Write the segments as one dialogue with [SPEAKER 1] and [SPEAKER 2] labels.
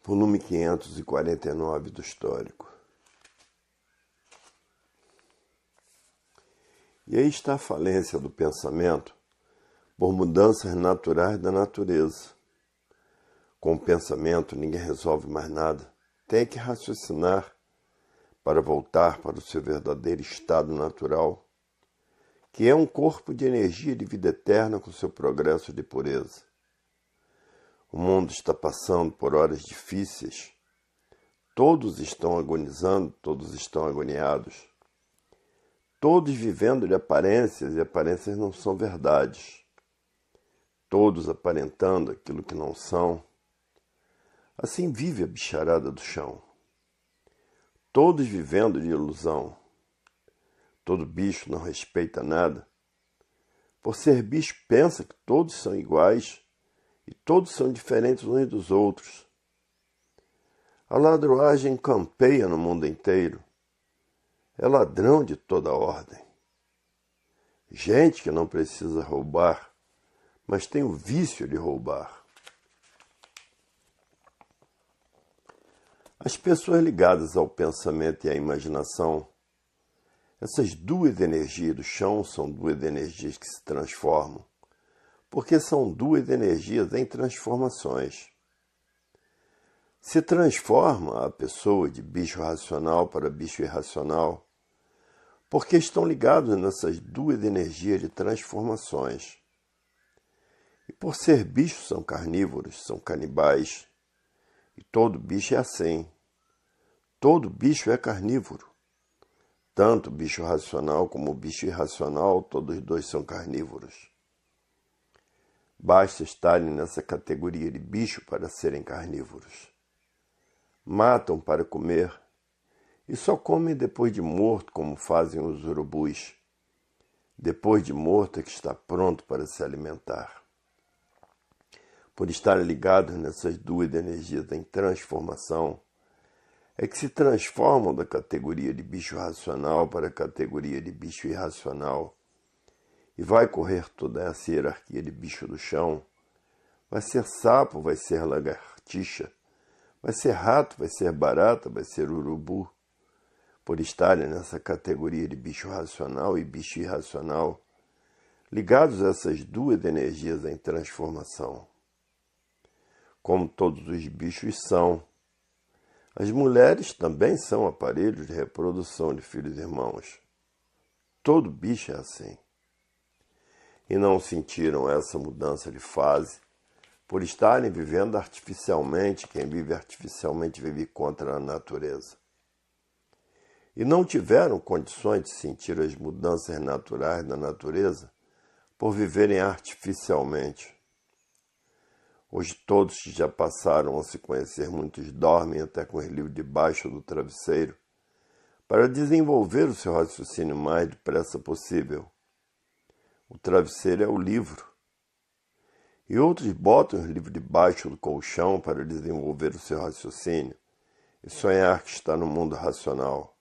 [SPEAKER 1] Volume 549 do Histórico. E aí está a falência do pensamento por mudanças naturais da natureza. Com o pensamento ninguém resolve mais nada. Tem que raciocinar para voltar para o seu verdadeiro estado natural, que é um corpo de energia de vida eterna com seu progresso de pureza. O mundo está passando por horas difíceis. Todos estão agonizando, todos estão agoniados. Todos vivendo de aparências, e aparências não são verdades. Todos aparentando aquilo que não são. Assim vive a bicharada do chão. Todos vivendo de ilusão. Todo bicho não respeita nada. Por ser bicho, pensa que todos são iguais e todos são diferentes uns dos outros. A ladruagem campeia no mundo inteiro. É ladrão de toda ordem. Gente que não precisa roubar, mas tem o vício de roubar. As pessoas ligadas ao pensamento e à imaginação, essas duas energias do chão são duas energias que se transformam, porque são duas energias em transformações. Se transforma a pessoa de bicho racional para bicho irracional, porque estão ligados nessas duas energias de transformações. E por ser bichos são carnívoros, são canibais, e todo bicho é assim. Todo bicho é carnívoro. Tanto o bicho racional como o bicho irracional, todos dois são carnívoros. Basta estarem nessa categoria de bicho para serem carnívoros. Matam para comer e só comem depois de morto, como fazem os urubus. Depois de morto é que está pronto para se alimentar. Por estarem ligados nessas duas energias em transformação, é que se transformam da categoria de bicho racional para a categoria de bicho irracional. E vai correr toda essa hierarquia de bicho do chão. Vai ser sapo, vai ser lagartixa, vai ser rato, vai ser barata, vai ser urubu. Por estarem nessa categoria de bicho racional e bicho irracional, ligados a essas duas energias em transformação. Como todos os bichos são, as mulheres também são aparelhos de reprodução de filhos irmãos. Todo bicho é assim. E não sentiram essa mudança de fase por estarem vivendo artificialmente. Quem vive artificialmente vive contra a natureza. E não tiveram condições de sentir as mudanças naturais da natureza por viverem artificialmente. Hoje todos que já passaram a se conhecer, muitos dormem até com os livros debaixo do travesseiro, para desenvolver o seu raciocínio mais depressa possível. O travesseiro é o livro. E outros botam os livros debaixo do colchão para desenvolver o seu raciocínio e sonhar que está no mundo racional.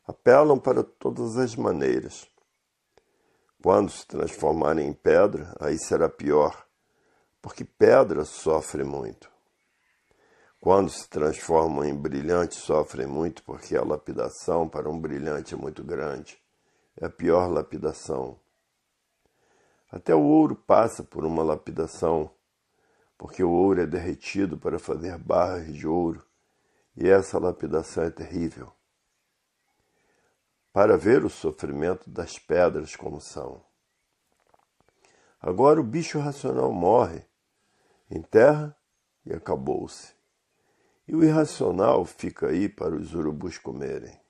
[SPEAKER 1] Apelam para todas as maneiras. Quando se transformarem em pedra, aí será pior, porque pedra sofre muito. Quando se transformam em brilhante, sofrem muito, porque a lapidação para um brilhante é muito grande. É a pior lapidação. Até o ouro passa por uma lapidação, porque o ouro é derretido para fazer barras de ouro, e essa lapidação é terrível. Para ver o sofrimento das pedras como são. Agora o bicho racional morre, enterra e acabou-se. E o irracional fica aí para os urubus comerem.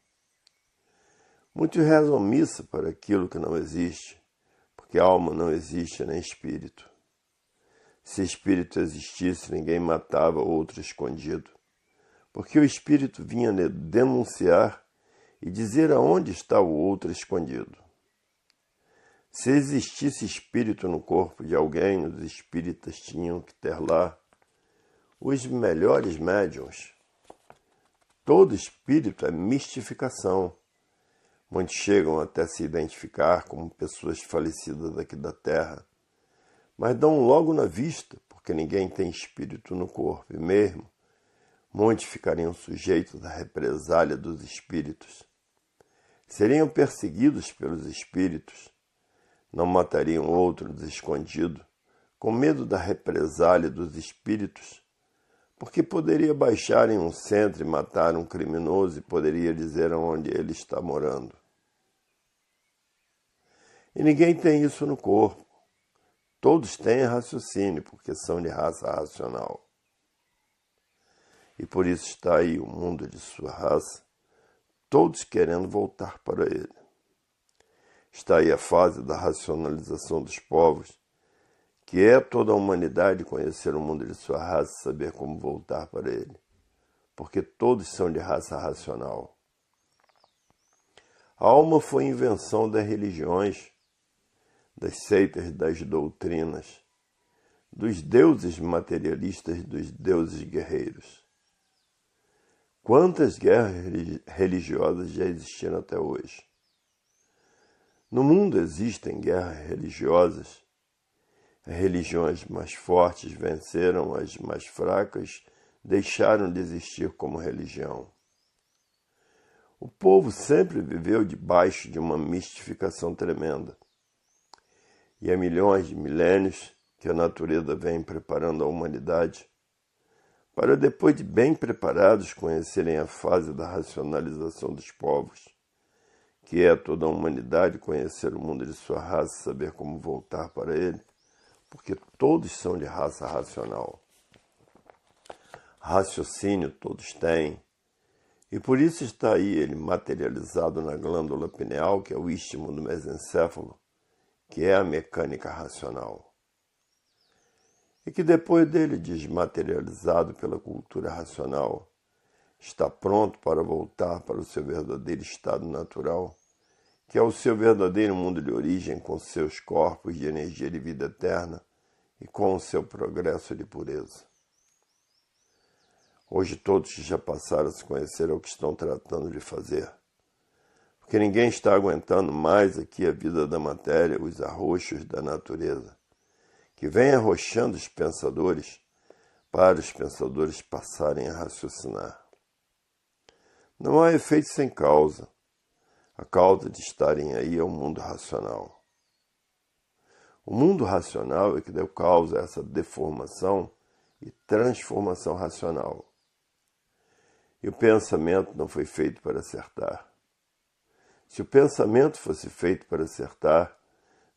[SPEAKER 1] Muitos rezam missa para aquilo que não existe, porque alma não existe nem espírito. Se espírito existisse, ninguém matava outro escondido, porque o espírito vinha denunciar e dizer aonde está o outro escondido. Se existisse espírito no corpo de alguém, os espíritas tinham que ter lá os melhores médiuns. Todo espírito é mistificação. Muitos chegam até se identificar como pessoas falecidas aqui da Terra, mas dão logo na vista, porque ninguém tem espírito no corpo, e mesmo Muitos ficariam sujeitos à represália dos espíritos. Seriam perseguidos pelos espíritos. Não matariam outros escondido, com medo da represália dos espíritos, porque poderia baixar em um centro e matar um criminoso e poderia dizer onde ele está morando. E ninguém tem isso no corpo. Todos têm raciocínio, porque são de raça racional. E por isso está aí o mundo de sua raça, todos querendo voltar para ele. Está aí a fase da racionalização dos povos, que é toda a humanidade conhecer o mundo de sua raça e saber como voltar para ele, porque todos são de raça racional. A alma foi invenção das religiões, das seitas, das doutrinas, dos deuses materialistas e dos deuses guerreiros. Quantas guerras religiosas já existiram até hoje? No mundo existem guerras religiosas. As religiões mais fortes venceram as mais fracas, deixaram de existir como religião. O povo sempre viveu debaixo de uma mistificação tremenda. E há milhões de milênios que a natureza vem preparando a humanidade para, depois de bem preparados, conhecerem a fase da racionalização dos povos, que é toda a humanidade conhecer o mundo de sua raça e saber como voltar para ele, porque todos são de raça racional. Raciocínio todos têm, e por isso está aí ele materializado na glândula pineal, que é o istmo do mesencéfalo, que é a mecânica racional. E que depois dele desmaterializado pela cultura racional, está pronto para voltar para o seu verdadeiro estado natural, que é o seu verdadeiro mundo de origem, com seus corpos de energia de vida eterna e com o seu progresso de pureza. Hoje todos que já passaram a se conhecer o que estão tratando de fazer, porque ninguém está aguentando mais aqui a vida da matéria, os arroxos da natureza, que vem arrochando os pensadores para os pensadores passarem a raciocinar. Não há efeito sem causa. A causa de estarem aí é o mundo racional. O mundo racional é que deu causa a essa deformação e transformação racional. E o pensamento não foi feito para acertar. Se o pensamento fosse feito para acertar,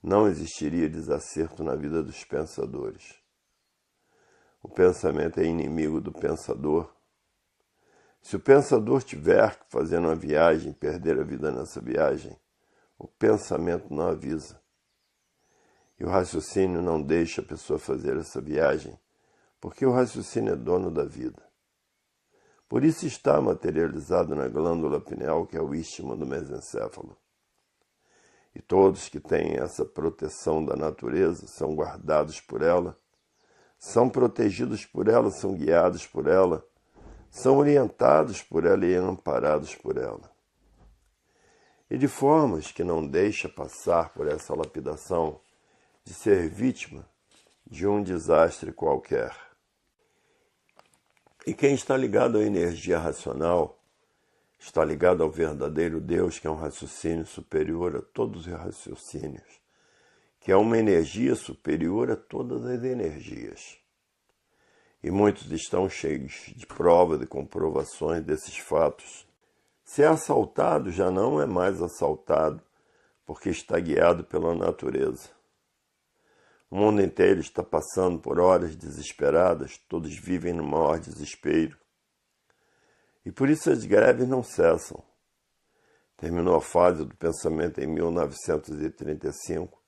[SPEAKER 1] não existiria desacerto na vida dos pensadores. O pensamento é inimigo do pensador. Se o pensador estiver fazendo uma viagem e perder a vida nessa viagem, o pensamento não avisa. E o raciocínio não deixa a pessoa fazer essa viagem, porque o raciocínio é dono da vida. Por isso está materializado na glândula pineal, que é o istmo do mesencéfalo. E todos que têm essa proteção da natureza são guardados por ela, são protegidos por ela, são guiados por ela, são orientados por ela e amparados por ela. E de formas que não deixa passar por essa lapidação de ser vítima de um desastre qualquer. E quem está ligado à energia racional, está ligado ao verdadeiro Deus, que é um raciocínio superior a todos os raciocínios, que é uma energia superior a todas as energias. E muitos estão cheios de provas e comprovações desses fatos. Se é assaltado, já não é mais assaltado, porque está guiado pela natureza. O mundo inteiro está passando por horas desesperadas, todos vivem no maior desespero. E por isso as greves não cessam. Terminou a fase do pensamento em 1935,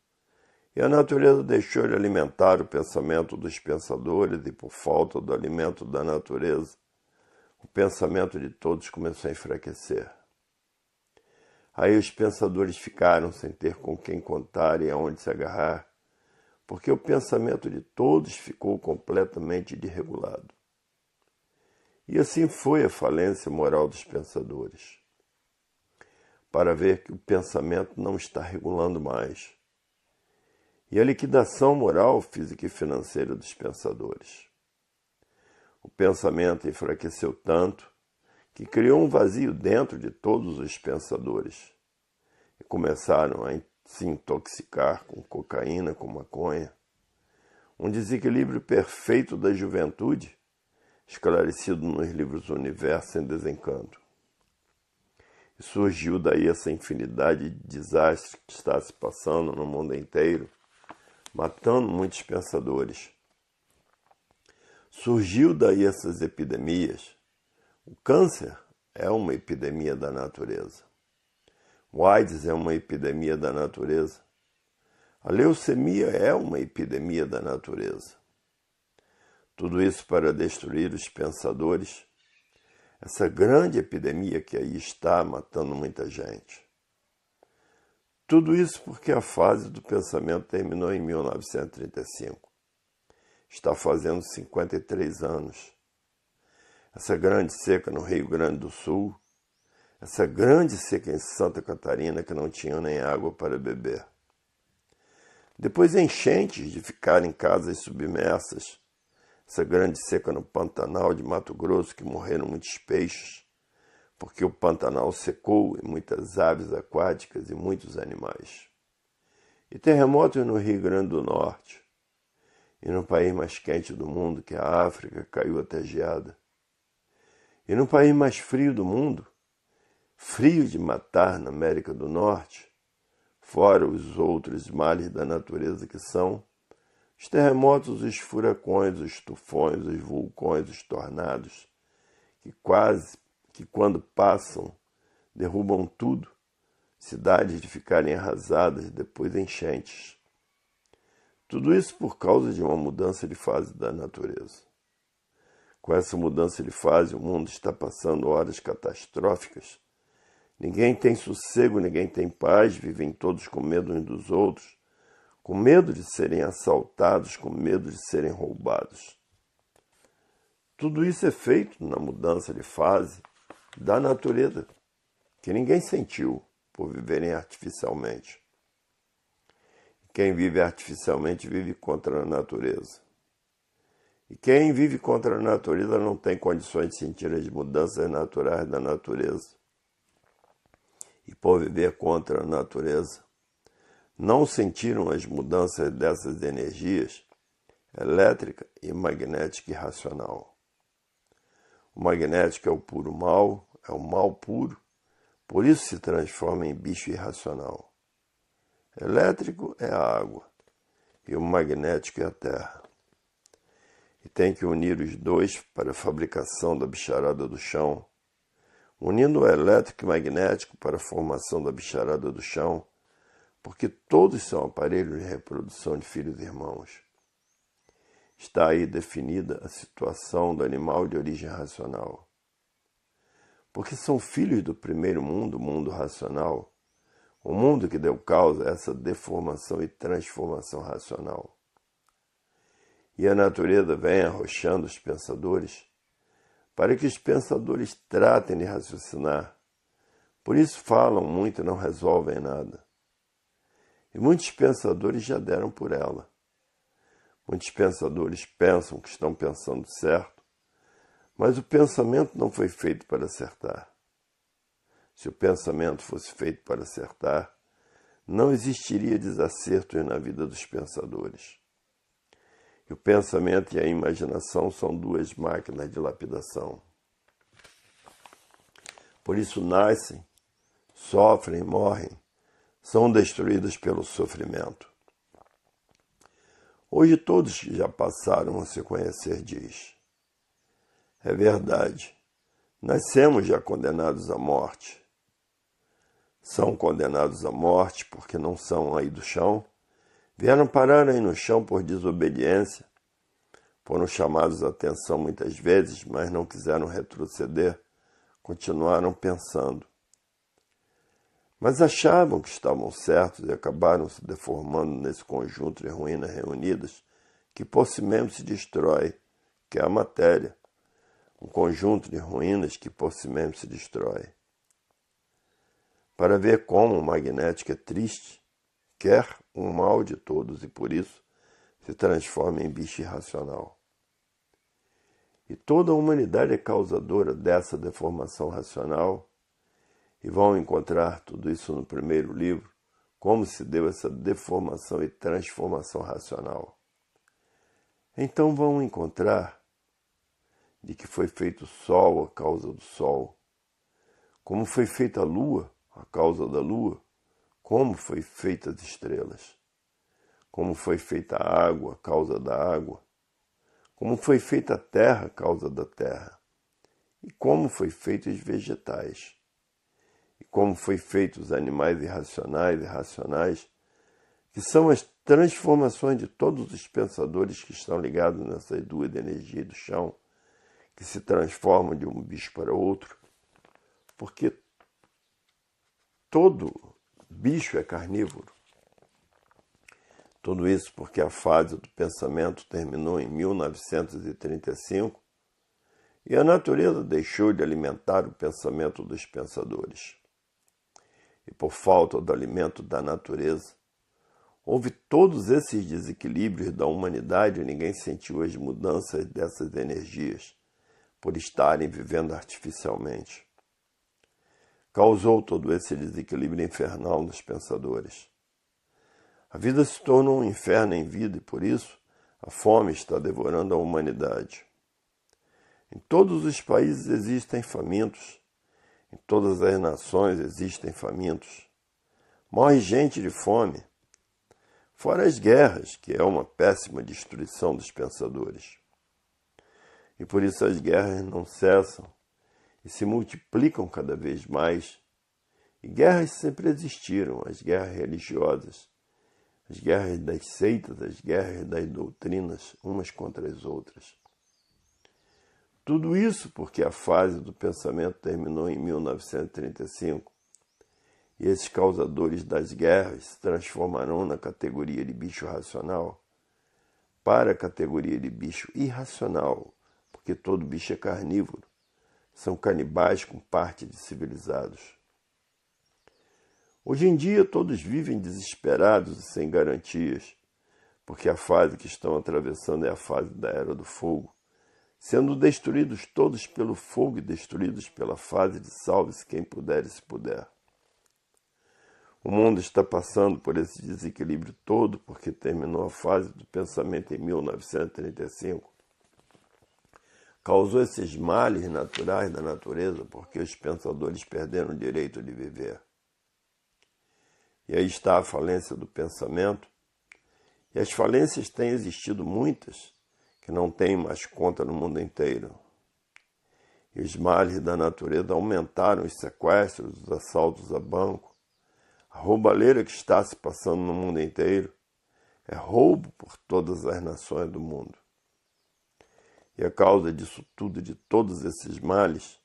[SPEAKER 1] e a natureza deixou de alimentar o pensamento dos pensadores, e por falta do alimento da natureza, o pensamento de todos começou a enfraquecer. Aí os pensadores ficaram sem ter com quem contar e aonde se agarrar, porque o pensamento de todos ficou completamente desregulado. E assim foi a falência moral dos pensadores, para ver que o pensamento não está regulando mais, e a liquidação moral, física e financeira dos pensadores. O pensamento enfraqueceu tanto que criou um vazio dentro de todos os pensadores e começaram a se intoxicar com cocaína, com maconha. Um desequilíbrio perfeito da juventude, esclarecido nos livros do Universo em Desencanto. E surgiu daí essa infinidade de desastres que está se passando no mundo inteiro, matando muitos pensadores. Surgiu daí essas epidemias. O câncer é uma epidemia da natureza. O AIDS é uma epidemia da natureza. A leucemia é uma epidemia da natureza. Tudo isso para destruir os pensadores. Essa grande epidemia que aí está matando muita gente. Tudo isso porque a fase do pensamento terminou em 1935. Está fazendo 53 anos. Essa grande seca no Rio Grande do Sul, essa grande seca em Santa Catarina que não tinha nem água para beber. Depois enchentes de ficar em casas submersas, essa grande seca no Pantanal de Mato Grosso que morreram muitos peixes, porque o Pantanal secou e muitas aves aquáticas e muitos animais. E terremotos no Rio Grande do Norte, e no país mais quente do mundo, que é a África, caiu até geada. E no país mais frio do mundo, frio de matar na América do Norte, fora os outros males da natureza que são os terremotos, os furacões, os tufões, os vulcões, os tornados, que quando passam, derrubam tudo, cidades de ficarem arrasadas, depois enchentes. Tudo isso por causa de uma mudança de fase da natureza. Com essa mudança de fase, o mundo está passando horas catastróficas. Ninguém tem sossego, ninguém tem paz, vivem todos com medo uns dos outros, com medo de serem assaltados, com medo de serem roubados. Tudo isso é feito na mudança de fase da natureza, que ninguém sentiu por viverem artificialmente. Quem vive artificialmente vive contra a natureza. E quem vive contra a natureza não tem condições de sentir as mudanças naturais da natureza. E por viver contra a natureza, não sentiram as mudanças dessas energias elétrica e magnética e racional. O magnético é o puro mal, é o mal puro, por isso se transforma em bicho irracional. Elétrico é a água e o magnético é a terra. E tem que unir os dois para a fabricação da bicharada do chão, unindo o elétrico e magnético para a formação da bicharada do chão, porque todos são aparelhos de reprodução de filhos e irmãos. Está aí definida a situação do animal de origem racional. Porque são filhos do primeiro mundo, o mundo racional, o mundo que deu causa a essa deformação e transformação racional. E a natureza vem arrochando os pensadores para que os pensadores tratem de raciocinar. Por isso falam muito e não resolvem nada. E muitos pensadores já deram por ela. Muitos pensadores pensam que estão pensando certo, mas o pensamento não foi feito para acertar. Se o pensamento fosse feito para acertar, não existiria desacertos na vida dos pensadores. E o pensamento e a imaginação são duas máquinas de lapidação. Por isso nascem, sofrem, morrem, são destruídos pelo sofrimento. Hoje todos que já passaram a se conhecer diz: é verdade, nascemos já condenados à morte. São condenados à morte porque não são aí do chão, vieram parar aí no chão por desobediência, foram chamados a atenção muitas vezes, mas não quiseram retroceder, continuaram pensando. Mas achavam que estavam certos e acabaram se deformando nesse conjunto de ruínas reunidas que por si mesmo se destrói, que é a matéria. Um conjunto de ruínas que por si mesmo se destrói. Para ver como o magnético é triste, quer o mal de todos e por isso se transforma em bicho irracional. E toda a humanidade é causadora dessa deformação racional. E vão encontrar tudo isso no primeiro livro, como se deu essa deformação e transformação racional. Então vão encontrar de que foi feito o Sol a causa do Sol, como foi feita a Lua a causa da Lua, como foi feita as estrelas, como foi feita a água a causa da água, como foi feita a terra a causa da terra, e como foi feito os vegetais, e como foi feito os animais irracionais e racionais, que são as transformações de todos os pensadores que estão ligados nessas duas energias do chão, que se transformam de um bicho para outro, porque todo bicho é carnívoro. Tudo isso porque a fase do pensamento terminou em 1935 e a natureza deixou de alimentar o pensamento dos pensadores. E por falta do alimento da natureza, houve todos esses desequilíbrios da humanidade e ninguém sentiu as mudanças dessas energias por estarem vivendo artificialmente. Causou todo esse desequilíbrio infernal nos pensadores. A vida se tornou um inferno em vida e, por isso, a fome está devorando a humanidade. Em todos os países existem famintos. Em todas as nações existem famintos. Morre gente de fome. Fora as guerras, que é uma péssima destruição dos pensadores. E por isso as guerras não cessam e se multiplicam cada vez mais. E guerras sempre existiram, as guerras religiosas, as guerras das seitas, as guerras das doutrinas, umas contra as outras. Tudo isso porque a fase do pensamento terminou em 1935, e esses causadores das guerras se transformarão na categoria de bicho racional para a categoria de bicho irracional, porque todo bicho é carnívoro. São canibais com parte de civilizados. Hoje em dia todos vivem desesperados e sem garantias, porque a fase que estão atravessando é a fase da Era do Fogo, sendo destruídos todos pelo fogo e destruídos pela fase de salve-se quem puder e se puder. O mundo está passando por esse desequilíbrio todo porque terminou a fase do pensamento em 1935. Causou esses males naturais da natureza porque os pensadores perderam o direito de viver. E aí está a falência do pensamento. E as falências têm existido muitas, que não têm mais conta no mundo inteiro. E os males da natureza aumentaram os sequestros, os assaltos a banco. A roubalheira que está se passando no mundo inteiro é roubo por todas as nações do mundo. E a causa disso tudo, de todos esses males,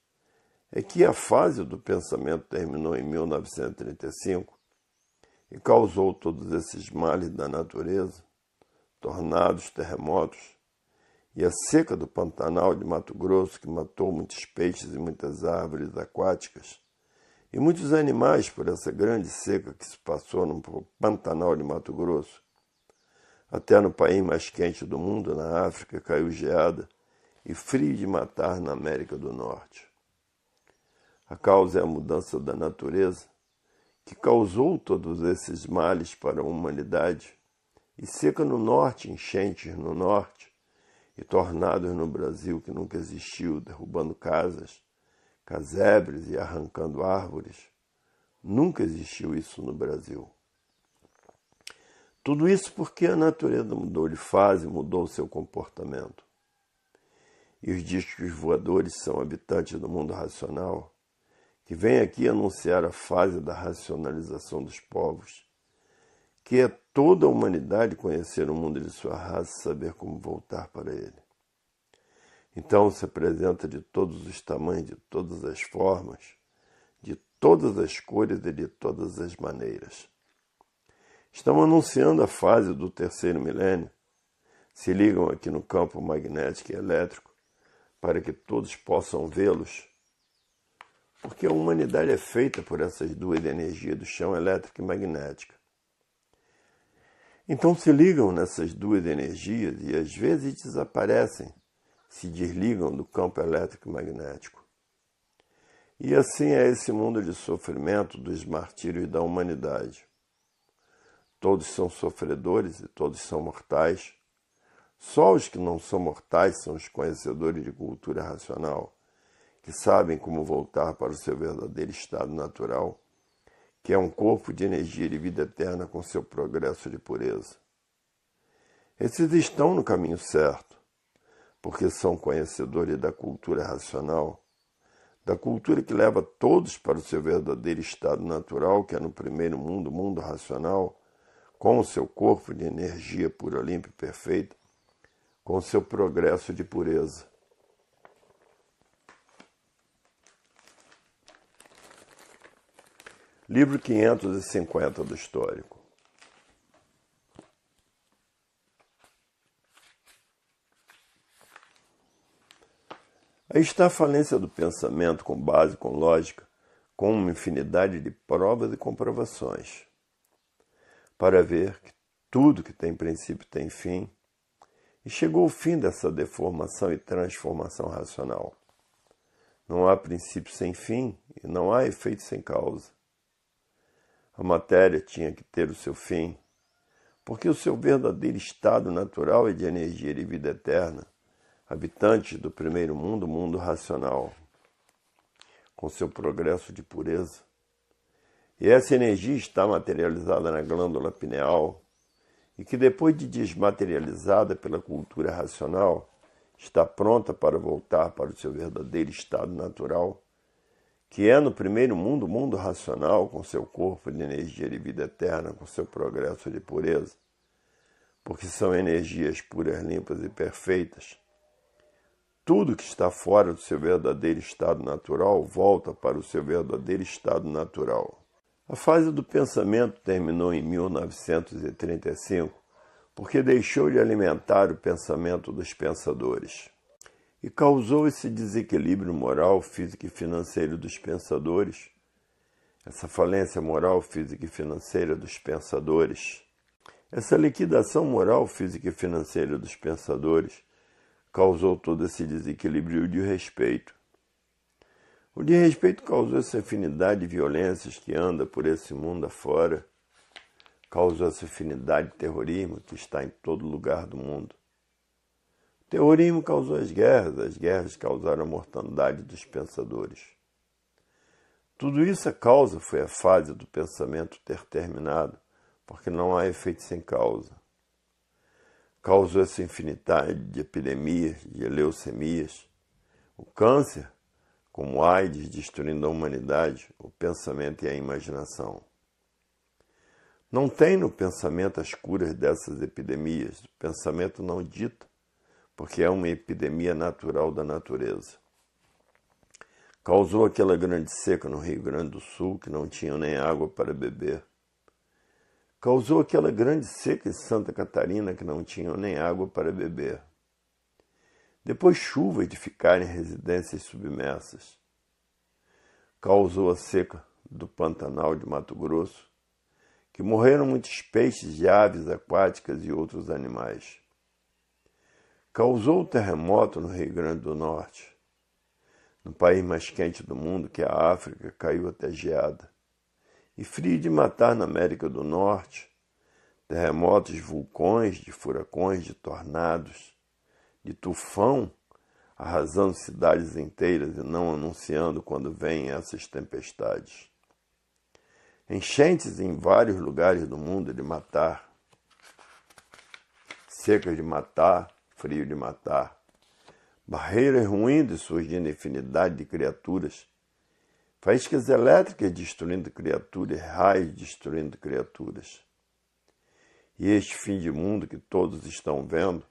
[SPEAKER 1] é que a fase do pensamento terminou em 1935 e causou todos esses males da natureza, tornados, terremotos, e a seca do Pantanal de Mato Grosso, que matou muitos peixes e muitas árvores aquáticas, e muitos animais por essa grande seca que se passou no Pantanal de Mato Grosso. Até no país mais quente do mundo, na África, caiu geada, e frio de matar na América do Norte. A causa é a mudança da natureza, que causou todos esses males para a humanidade, e seca no norte, enchentes no norte, e tornados no Brasil que nunca existiu, derrubando casas, casebres e arrancando árvores. Nunca existiu isso no Brasil. Tudo isso porque a natureza mudou de fase, mudou o seu comportamento. E os discos voadores são habitantes do mundo racional, que vêm aqui anunciar a fase da racionalização dos povos, que é toda a humanidade conhecer o mundo de sua raça e saber como voltar para ele. Então se apresenta de todos os tamanhos, de todas as formas, de todas as cores e de todas as maneiras. Estão anunciando a fase do terceiro milênio, se ligam aqui no campo magnético e elétrico, para que todos possam vê-los, porque a humanidade é feita por essas duas energias do chão, elétrica e magnética. Então se ligam nessas duas energias e às vezes desaparecem, se desligam do campo elétrico magnético. E assim é esse mundo de sofrimento dos martírios da humanidade. Todos são sofredores e todos são mortais. Só os que não são mortais são os conhecedores de cultura racional, que sabem como voltar para o seu verdadeiro estado natural, que é um corpo de energia e vida eterna com seu progresso de pureza. Esses estão no caminho certo, porque são conhecedores da cultura racional, da cultura que leva todos para o seu verdadeiro estado natural, que é no primeiro mundo, o mundo racional, com o seu corpo de energia pura, limpa e perfeita, com o seu progresso de pureza. Livro 550 do Histórico. Aí está a falência do pensamento com base, com lógica, com uma infinidade de provas e comprovações, para ver que tudo que tem princípio tem fim, e chegou o fim dessa deformação e transformação racional. Não há princípio sem fim e não há efeito sem causa. A matéria tinha que ter o seu fim, porque o seu verdadeiro estado natural é de energia e vida eterna, habitantes do primeiro mundo, o mundo racional, com seu progresso de pureza. E essa energia está materializada na glândula pineal, e que depois de desmaterializada pela cultura racional, está pronta para voltar para o seu verdadeiro estado natural, que é no primeiro mundo, o mundo racional, com seu corpo de energia de vida eterna, com seu progresso de pureza, porque são energias puras, limpas e perfeitas. Tudo que está fora do seu verdadeiro estado natural volta para o seu verdadeiro estado natural. A fase do pensamento terminou em 1935, porque deixou de alimentar o pensamento dos pensadores e causou esse desequilíbrio moral, físico e financeiro dos pensadores, essa falência moral, física e financeira dos pensadores, essa liquidação moral, física e financeira dos pensadores causou todo esse desequilíbrio de respeito. O desrespeito causou essa infinidade de violências que anda por esse mundo afora, causou essa infinidade de terrorismo que está em todo lugar do mundo. O terrorismo causou as guerras causaram a mortandade dos pensadores. Tudo isso a causa foi a fase do pensamento ter terminado, porque não há efeito sem causa. Causou essa infinidade de epidemias, de leucemias, o câncer, como AIDS, destruindo a humanidade, o pensamento e a imaginação. Não tem no pensamento as curas dessas epidemias, o pensamento não dita, porque é uma epidemia natural da natureza. Causou aquela grande seca no Rio Grande do Sul, que não tinha nem água para beber. Causou aquela grande seca em Santa Catarina, que não tinham nem água para beber. Depois chuvas de ficarem em residências submersas. Causou a seca do Pantanal de Mato Grosso, que morreram muitos peixes de aves aquáticas e outros animais. Causou o terremoto no Rio Grande do Norte. No país mais quente do mundo, que é a África, caiu até geada. E frio de matar na América do Norte, terremotos, vulcões, de furacões, de tornados, de tufão, arrasando cidades inteiras e não anunciando quando vêm essas tempestades. Enchentes em vários lugares do mundo de matar, secas de matar, frio de matar, barreiras ruindo e surgindo infinidade de criaturas, faíscas elétricas destruindo criaturas, raios destruindo criaturas. E este fim de mundo que todos estão vendo,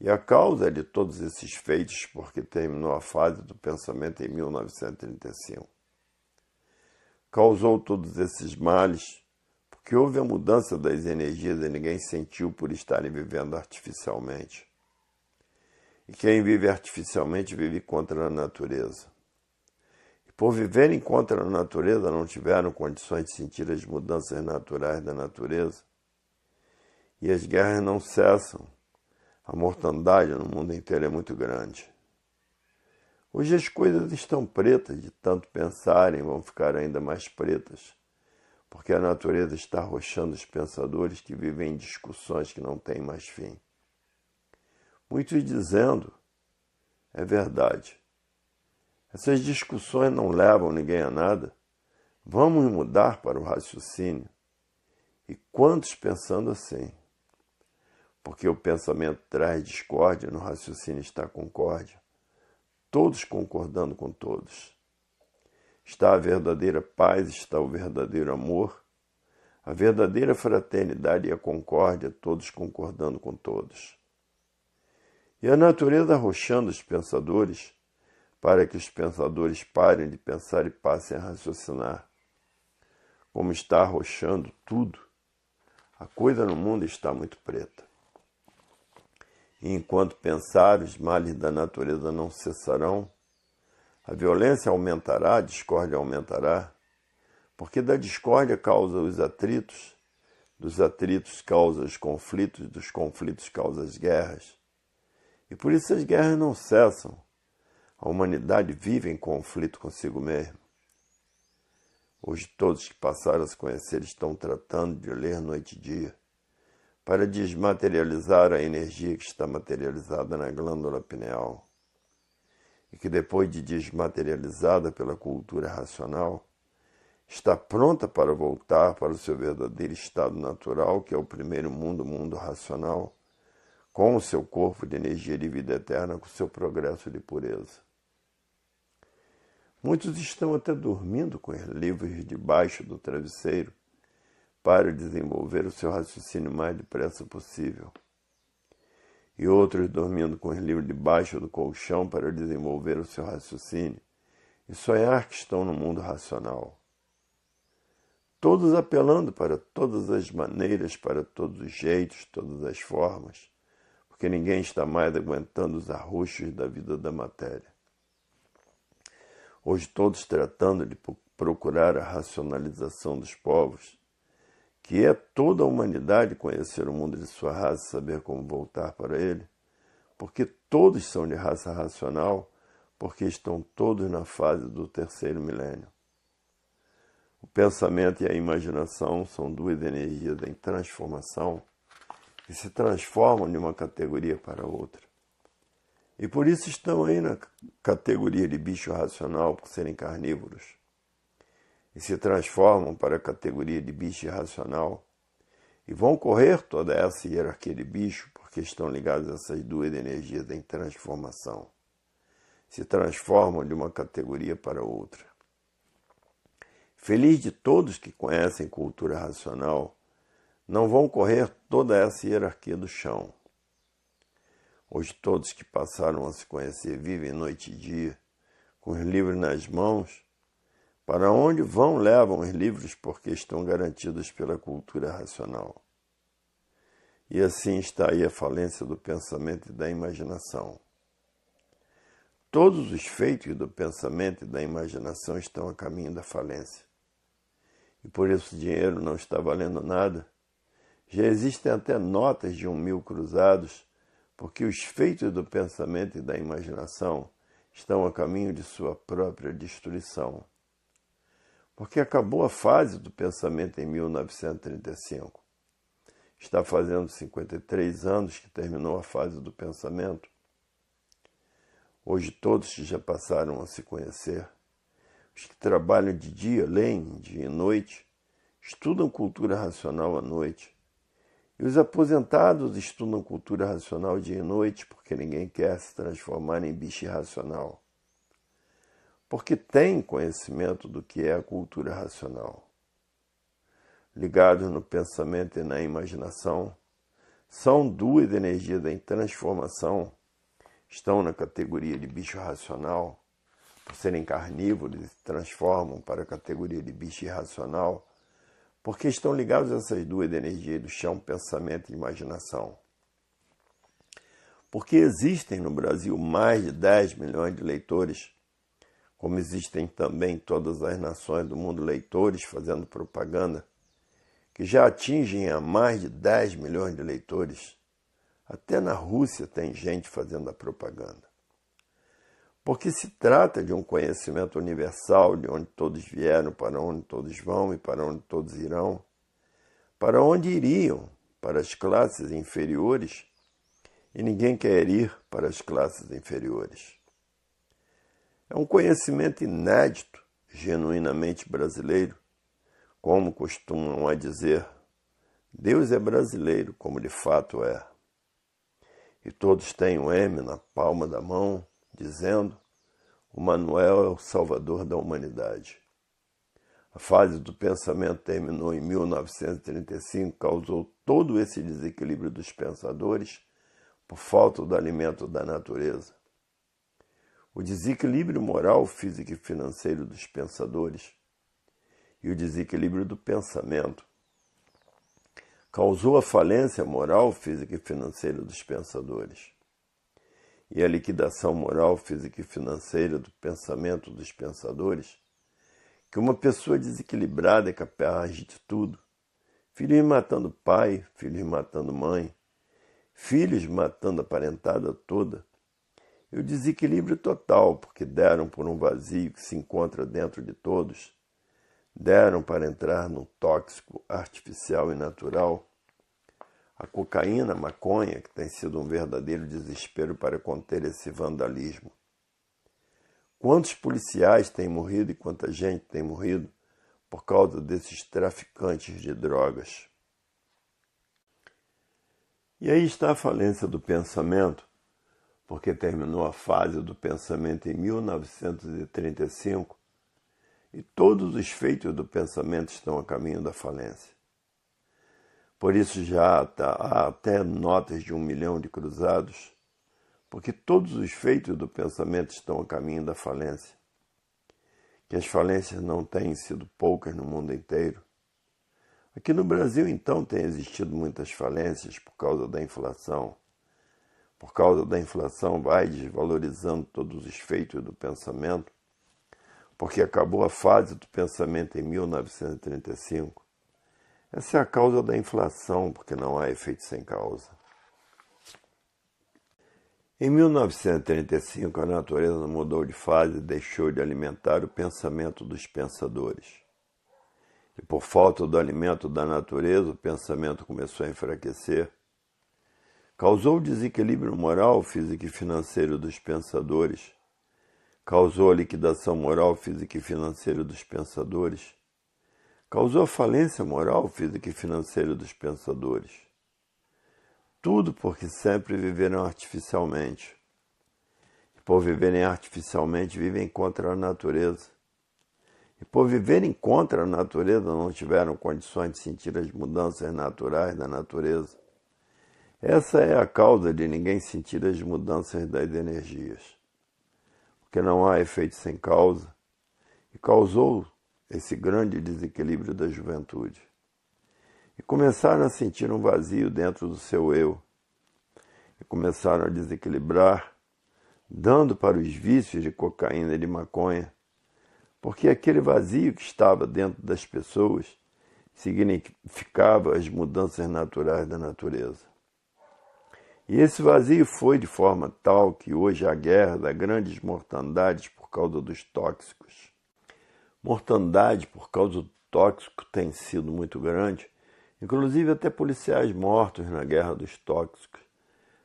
[SPEAKER 1] e a causa de todos esses feitos, porque terminou a fase do pensamento em 1935. Causou todos esses males, porque houve a mudança das energias e ninguém sentiu por estarem vivendo artificialmente. E quem vive artificialmente vive contra a natureza. E por viverem contra a natureza não tiveram condições de sentir as mudanças naturais da natureza. E as guerras não cessam. A mortandade no mundo inteiro é muito grande. Hoje as coisas estão pretas, de tanto pensarem vão ficar ainda mais pretas, porque a natureza está arrochando os pensadores que vivem em discussões que não têm mais fim. Muitos dizendo, é verdade, essas discussões não levam ninguém a nada, vamos mudar para o raciocínio. E quantos pensando assim? Porque o pensamento traz discórdia, no raciocínio está concórdia, todos concordando com todos. Está a verdadeira paz, está o verdadeiro amor, a verdadeira fraternidade e a concórdia, todos concordando com todos. E a natureza arrochando os pensadores, para que os pensadores parem de pensar e passem a raciocinar. Como está arrochando tudo, a coisa no mundo está muito preta. E enquanto pensar, os males da natureza não cessarão, a violência aumentará, a discórdia aumentará, porque da discórdia causa os atritos, dos atritos causa os conflitos, dos conflitos causa as guerras. E por isso as guerras não cessam. A humanidade vive em conflito consigo mesma. Hoje todos que passaram a se conhecer estão tratando de ler noite e dia, para desmaterializar a energia que está materializada na glândula pineal, e que depois de desmaterializada pela cultura racional, está pronta para voltar para o seu verdadeiro estado natural, que é o primeiro mundo, o mundo racional, com o seu corpo de energia de vida eterna, com o seu progresso de pureza. Muitos estão até dormindo com os livros debaixo do travesseiro, para desenvolver o seu raciocínio o mais depressa possível. E outros dormindo com os livros debaixo do colchão para desenvolver o seu raciocínio e sonhar que estão no mundo racional. Todos apelando para todas as maneiras, para todos os jeitos, todas as formas, porque ninguém está mais aguentando os arroxos da vida da matéria. Hoje todos tratando de procurar a racionalização dos povos, que é toda a humanidade conhecer o mundo de sua raça e saber como voltar para ele, porque todos são de raça racional, porque estão todos na fase do terceiro milênio. O pensamento e a imaginação são duas energias em transformação que se transformam de uma categoria para outra. E por isso estão aí na categoria de bicho racional, por serem carnívoros. E se transformam para a categoria de bicho irracional, e vão correr toda essa hierarquia de bicho, porque estão ligados a essas duas energias em transformação. Se transformam de uma categoria para outra. Feliz de todos que conhecem cultura racional, não vão correr toda essa hierarquia do chão. Hoje todos que passaram a se conhecer vivem noite e dia, com os livros nas mãos. Para onde vão, levam os livros, porque estão garantidos pela cultura racional. E assim está aí a falência do pensamento e da imaginação. Todos os feitos do pensamento e da imaginação estão a caminho da falência. E por isso o dinheiro não está valendo nada. Já existem até notas de 1.000 cruzados, porque os feitos do pensamento e da imaginação estão a caminho de sua própria destruição. Porque acabou a fase do pensamento em 1935. Está fazendo 53 anos que terminou a fase do pensamento. Hoje todos que já passaram a se conhecer, os que trabalham de dia, leem dia e noite, estudam cultura racional à noite. E os aposentados estudam cultura racional dia e noite, porque ninguém quer se transformar em bicho irracional. Porque tem conhecimento do que é a cultura racional. Ligados no pensamento e na imaginação, são duas energias em transformação, estão na categoria de bicho racional, por serem carnívoros, se transformam para a categoria de bicho irracional, porque estão ligados a essas duas energias do chão, pensamento e imaginação. Porque existem no Brasil mais de 10 milhões de leitores, como existem também em todas as nações do mundo leitores fazendo propaganda, que já atingem a mais de 10 milhões de leitores, Até na Rússia tem gente fazendo a propaganda. Porque se trata de um conhecimento universal, de onde todos vieram, para onde todos vão e para onde todos irão. Para onde iriam? Para as classes inferiores? E ninguém quer ir para as classes inferiores. É um conhecimento inédito, genuinamente brasileiro, como costumam a dizer. Deus é brasileiro, como de fato é. E todos têm o M na palma da mão, dizendo: o Manuel é o salvador da humanidade. A fase do pensamento terminou em 1935, causou todo esse desequilíbrio dos pensadores por falta do alimento da natureza. O desequilíbrio moral, físico e financeiro dos pensadores e o desequilíbrio do pensamento causou a falência moral, física e financeira dos pensadores e a liquidação moral, física e financeira do pensamento dos pensadores, que uma pessoa desequilibrada é capaz de tudo, filhos matando pai, filhos matando mãe, filhos matando a parentada toda, e o desequilíbrio total, porque deram por um vazio que se encontra dentro de todos, deram para entrar num tóxico artificial e natural, a cocaína, a maconha, que tem sido um verdadeiro desespero para conter esse vandalismo. Quantos policiais têm morrido e quanta gente tem morrido por causa desses traficantes de drogas? E aí está a falência do pensamento, porque terminou a fase do pensamento em 1935 e todos os feitos do pensamento estão a caminho da falência. Por isso já há até notas de 1 milhão de cruzados, porque todos os feitos do pensamento estão a caminho da falência. Que as falências não têm sido poucas no mundo inteiro. Aqui no Brasil, então, tem existido muitas falências por causa da inflação. Por causa da inflação vai desvalorizando todos os feitos do pensamento, porque acabou a fase do pensamento em 1935. Essa é a causa da inflação, porque não há efeito sem causa. Em 1935, a natureza mudou de fase e deixou de alimentar o pensamento dos pensadores. E por falta do alimento da natureza, o pensamento começou a enfraquecer. Causou o desequilíbrio moral, físico e financeiro dos pensadores. Causou a liquidação moral, física e financeira dos pensadores. Causou a falência moral, física e financeira dos pensadores. Tudo porque sempre viveram artificialmente. E por viverem artificialmente, vivem contra a natureza. E por viverem contra a natureza, não tiveram condições de sentir as mudanças naturais da natureza. Essa é a causa de ninguém sentir as mudanças das energias. Porque não há efeito sem causa. E causou esse grande desequilíbrio da juventude. E começaram a sentir um vazio dentro do seu eu. E começaram a desequilibrar, dando para os vícios de cocaína e de maconha, porque aquele vazio que estava dentro das pessoas significava as mudanças naturais da natureza. E esse vazio foi de forma tal que hoje a guerra dá grandes mortandades por causa dos tóxicos. Mortandade por causa do tóxico tem sido muito grande, inclusive até policiais mortos na guerra dos tóxicos,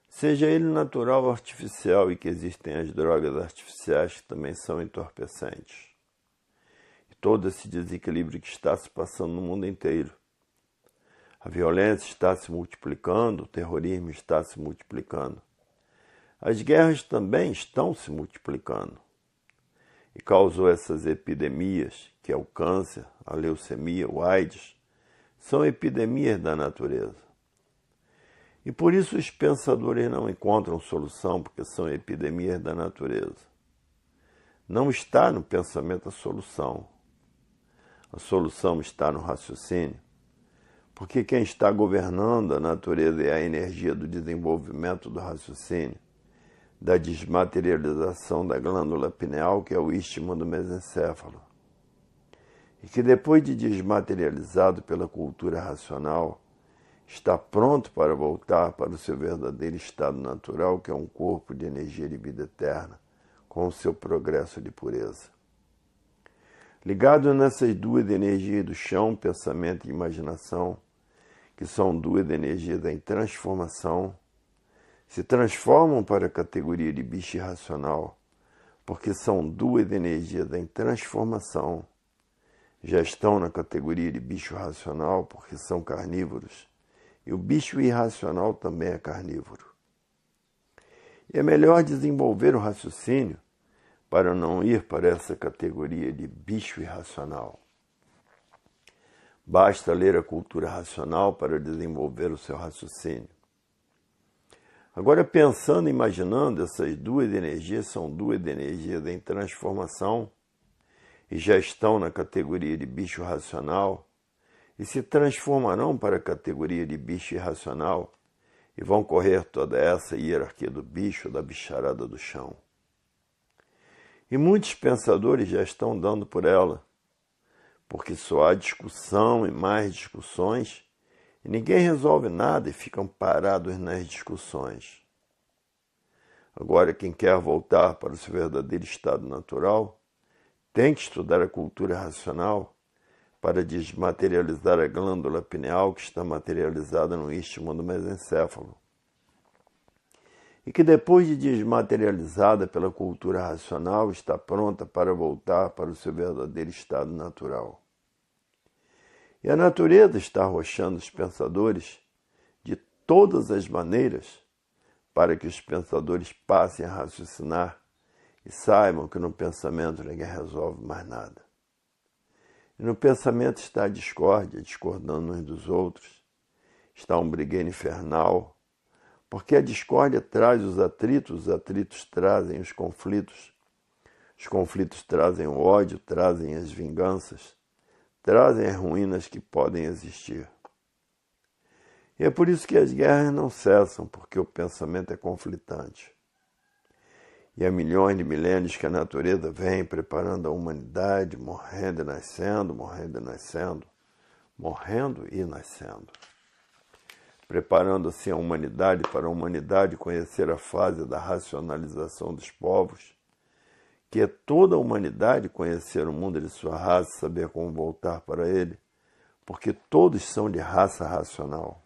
[SPEAKER 1] seja ele natural ou artificial, e que existem as drogas artificiais que também são entorpecentes. E todo esse desequilíbrio que está se passando no mundo inteiro. A violência está se multiplicando, o terrorismo está se multiplicando. As guerras também estão se multiplicando. E causou essas epidemias, que é o câncer, a leucemia, o AIDS, são epidemias da natureza. E por isso os pensadores não encontram solução, porque são epidemias da natureza. Não está no pensamento a solução. A solução está no raciocínio, porque quem está governando a natureza é a energia do desenvolvimento do raciocínio, da desmaterialização da glândula pineal, que é o istmo do mesencéfalo. E que depois de desmaterializado pela cultura racional, está pronto para voltar para o seu verdadeiro estado natural, que é um corpo de energia de vida eterna, com o seu progresso de pureza. Ligado nessas duas energias do chão, pensamento e imaginação, que são duas energias em transformação, se transformam para a categoria de bicho irracional, porque são duas energias em transformação. Já estão na categoria de bicho racional, porque são carnívoros, e o bicho irracional também é carnívoro. E é melhor desenvolver o raciocínio para não ir para essa categoria de bicho irracional. Basta ler a cultura racional para desenvolver o seu raciocínio. Agora, pensando e imaginando, essas duas energias são duas energias em transformação e já estão na categoria de bicho racional e se transformarão para a categoria de bicho irracional e vão correr toda essa hierarquia do bicho, da bicharada do chão. E muitos pensadores já estão dando por ela, porque só há discussão e mais discussões, e ninguém resolve nada e ficam parados nas discussões. Agora, quem quer voltar para o seu verdadeiro estado natural, tem que estudar a cultura racional para desmaterializar a glândula pineal que está materializada no istmo do mesencéfalo. E que depois de desmaterializada pela cultura racional, está pronta para voltar para o seu verdadeiro estado natural. E a natureza está arrochando os pensadores de todas as maneiras para que os pensadores passem a raciocinar e saibam que no pensamento ninguém resolve mais nada. E no pensamento está a discórdia, discordando uns dos outros, está um brigueiro infernal, porque a discórdia traz os atritos trazem os conflitos trazem o ódio, trazem as vinganças, trazem as ruínas que podem existir. E é por isso que as guerras não cessam, porque o pensamento é conflitante. E há milhões de milênios que a natureza vem preparando a humanidade, morrendo e nascendo, morrendo e nascendo, morrendo e nascendo. Preparando assim a humanidade para a humanidade conhecer a fase da racionalização dos povos, que é toda a humanidade conhecer o mundo de sua raça, saber como voltar para ele, porque todos são de raça racional.